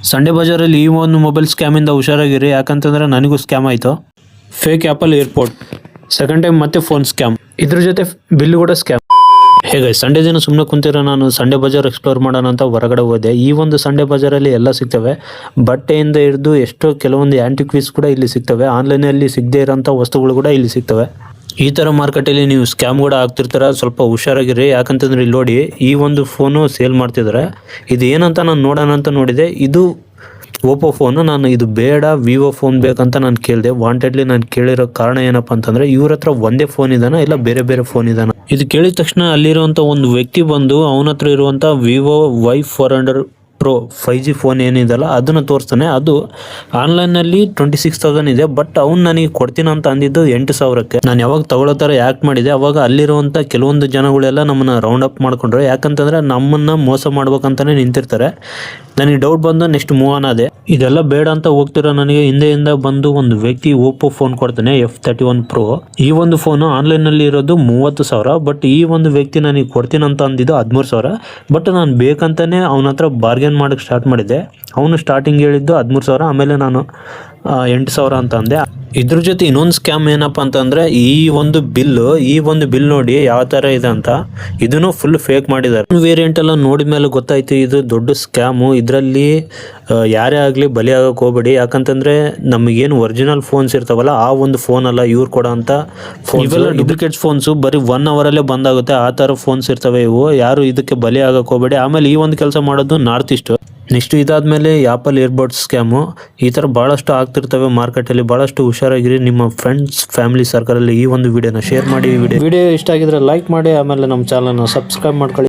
Sunday ಬಜಾರಲ್ಲಿ ಈ ಒಂದು mobile ಸ್ಕ್ಯಾಮಿಂದ ಹುಷಾರಾಗಿರಿ, ಯಾಕಂತಂದರೆ ನನಗೂ ಸ್ಕ್ಯಾಮ್ ಆಯಿತು. Fake apple airport, second time ಮತ್ತೆ ಫೋನ್ ಸ್ಕ್ಯಾಮ್, ಇದ್ರ ಜೊತೆ ಬಿಲ್ ಕೂಡ ಸ್ಕ್ಯಾಮ್. ಹೇಗೆ ಸಂಡೇ ದಿನ ಸುಮ್ಮನೆ ಕುಂತಿರೋ ನಾನು ಸಂಡೇ ಬಜಾರ್ ಎಕ್ಸ್ಪ್ಲೋರ್ ಮಾಡೋಣ ಅಂತ ಹೊರಗಡೆ ಹೋದೆ. ಈ ಒಂದು ಸಂಡೇ ಬಜಾರಲ್ಲಿ ಎಲ್ಲ ಸಿಗ್ತವೆ, ಬಟ್ಟೆಯಿಂದ ಹಿಡಿದು ಎಷ್ಟೋ ಕೆಲವೊಂದು ಆ್ಯಂಟಿಕ್ವೀಸ್ ಕೂಡ ಇಲ್ಲಿ ಸಿಗ್ತವೆ. ಆನ್ಲೈನಲ್ಲಿ ಸಿಗದೇ ಇರೋಂಥ ವಸ್ತುಗಳು ಕೂಡ ಇಲ್ಲಿ ಸಿಗ್ತವೆ. ಈ ಥರ ಮಾರ್ಕೆಟಲ್ಲಿ ನೀವು ಸ್ಕ್ಯಾಮ್ ಕೂಡ ಆಗ್ತಿರ್ತೀರ, ಸ್ವಲ್ಪ ಹುಷಾರಾಗಿರಿ. ಯಾಕಂತಂದ್ರೆ ಇಲ್ಲಿ ನೋಡಿ, ಈ ಒಂದು ಫೋನು ಸೇಲ್ ಮಾಡ್ತಿದ್ದಾರೆ. ಇದು ಏನಂತ ನಾನು ನೋಡೋಣ ಅಂತ ನೋಡಿದೆ, ಇದು ಓಪೋ ಫೋನು. ನಾನು ಇದು ಬೇಡ, ವಿವೋ ಫೋನ್ ಬೇಕಂತ ನಾನು ಕೇಳಿದೆ. ವಾಂಟೆಡ್ಲಿ ನಾನು ಕೇಳಿರೋ ಕಾರಣ ಏನಪ್ಪ ಅಂತಂದರೆ, ಇವ್ರ ಹತ್ರ ಒಂದೇ ಫೋನ್ ಇದಾನ ಇಲ್ಲ ಬೇರೆ ಬೇರೆ ಫೋನ್ ಇದಾನ. ಇದು ಕೇಳಿದ ತಕ್ಷಣ ಅಲ್ಲಿರುವಂಥ ಒಂದು ವ್ಯಕ್ತಿ ಬಂದು ಅವನ ಹತ್ರ ಇರುವಂಥ Vivo Y400 Pro 5G phone ಏನಿದೆಲ್ಲ ಅದನ್ನು ತೋರಿಸ್ತಾನೆ. ಅದು ಆನ್ಲೈನಲ್ಲಿ 26,000 ಇದೆ, ಬಟ್ ಅವ್ನು ನನಗೆ ಕೊಡ್ತೀನಿ ಅಂತ ಅಂದಿದ್ದು 8,000ಕ್ಕೆ. ನಾನು ಯಾವಾಗ ತಗೊಳ್ಳೋ ಥರ ಯಾಕೆ ಮಾಡಿದೆ, ಅವಾಗ ಅಲ್ಲಿರುವಂಥ ಕೆಲವೊಂದು ಜನಗಳೆಲ್ಲ ನಮ್ಮನ್ನು ರೌಂಡ್ ಅಪ್ ಮಾಡ್ಕೊಂಡ್ರು. ಯಾಕಂತಂದರೆ ನಮ್ಮನ್ನು ಮೋಸ ಮಾಡ್ಬೇಕಂತಲೇ ನಿಂತಿರ್ತಾರೆ. ನನಗೆ ಡೌಟ್ ಬಂದು ನೆಕ್ಸ್ಟ್ ಮೂವ್ ಆನ್ ಆದೆ. ಇದೆಲ್ಲ ಬೇಡ ಅಂತ ಹೋಗ್ತಿರೋ ನನಗೆ ಹಿಂದೆಯಿಂದ ಬಂದು ಒಂದು ವ್ಯಕ್ತಿ ಓಪೋ ಫೋನ್ ಕೊಡ್ತಾನೆ, F31 Pro. ಈ ಒಂದು ಫೋನು ಆನ್ಲೈನಲ್ಲಿ ಇರೋದು 30,000, ಬಟ್ ಈ ಒಂದು ವ್ಯಕ್ತಿ ನನಗೆ ಕೊಡ್ತೀನಿ ಅಂತ ಅಂದಿದ್ದು 13,000. ಬಟ್ ನಾನು ಬೇಕಂತಾನೆ ಅವನ ಹತ್ರ ಬಾರ್ಗೇನ್ ಮಾಡೋಕ್ಕೆ ಸ್ಟಾರ್ಟ್ ಮಾಡಿದ್ದೆ. ಅವನು ಸ್ಟಾರ್ಟಿಂಗ್ ಹೇಳಿದ್ದು 13,000, ಆಮೇಲೆ ನಾನು 8,000 ಅಂತ ಅಂದೆ. ಇದ್ರ ಜೊತೆ ಇನ್ನೊಂದು ಸ್ಕ್ಯಾಮ್ ಏನಪ್ಪ ಅಂತಂದರೆ, ಈ ಒಂದು ಬಿಲ್ ನೋಡಿ ಯಾವ ಥರ ಇದೆ ಅಂತ. ಇದನ್ನು ಫುಲ್ ಫೇಕ್ ಮಾಡಿದ್ದಾರೆ. ವೇರಿಯಂಟ್ ಎಲ್ಲ ನೋಡಿದ ಮೇಲೆ ಗೊತ್ತಾಯ್ತು ಇದು ದೊಡ್ಡ ಸ್ಕ್ಯಾಮು. ಇದರಲ್ಲಿ ಯಾರೇ ಆಗಲಿ ಬಲಿ ಆಗಕ್ಕೆ ಹೋಗ್ಬೇಡಿ. ಯಾಕಂತಂದರೆ ನಮಗೇನು ಒರಿಜಿನಲ್ ಫೋನ್ಸ್ ಇರ್ತಾವಲ್ಲ, ಆ ಒಂದು ಫೋನ್ ಅಲ್ಲ ಇವ್ರು ಕೊಡೋ ಅಂತ ಫೋನ್. ಇವೆಲ್ಲ ಡೂಪ್ಲಿಕೇಟ್ ಫೋನ್ಸು, ಬರೀ 1 ಅವರಲ್ಲೇ ಬಂದಾಗುತ್ತೆ. ಆ ಥರ ಫೋನ್ಸ್ ಇರ್ತವೆ ಇವು. ಯಾರು ಇದಕ್ಕೆ ಬಲಿ ಆಗಕ್ಕೆ ಹೋಗ್ಬೇಡಿ. ಆಮೇಲೆ ಈ ಒಂದು ಕೆಲಸ ಮಾಡೋದು ನಾರ್ತ್ ಈಸ್ಟ್. ನೆಕ್ಸ್ಟ್ ಇದಾದಮೇಲೆ ಆ್ಯಪಲ್ ಇಯರ್ಬಡ್ಸ್ ಸ್ಕ್ಯಾಮು. ಈ ಥರ ಭಾಳಷ್ಟು ಆಗ್ತಿರ್ತವೆ ಮಾರ್ಕೆಟಲ್ಲಿ. ಭಾಳಷ್ಟು ಹುಷಾರಾಗಿರಿ. ನಿಮ್ಮ ಫ್ರೆಂಡ್ಸ್ ಫ್ಯಾಮಿಲಿ ಸರ್ಕಲಲ್ಲಿ ಈ ಒಂದು ವಿಡಿಯೋನ ಶೇರ್ ಮಾಡಿ. ವಿಡಿಯೋ ಇಷ್ಟ ಆಗಿದ್ರೆ ಲೈಕ್ ಮಾಡಿ, ಆಮೇಲೆ ನಮ್ಮ ಚಾನಲ್ನ ಸಬ್ಸ್ಕ್ರೈಬ್ ಮಾಡ್ಕೊಳ್ಳಿ.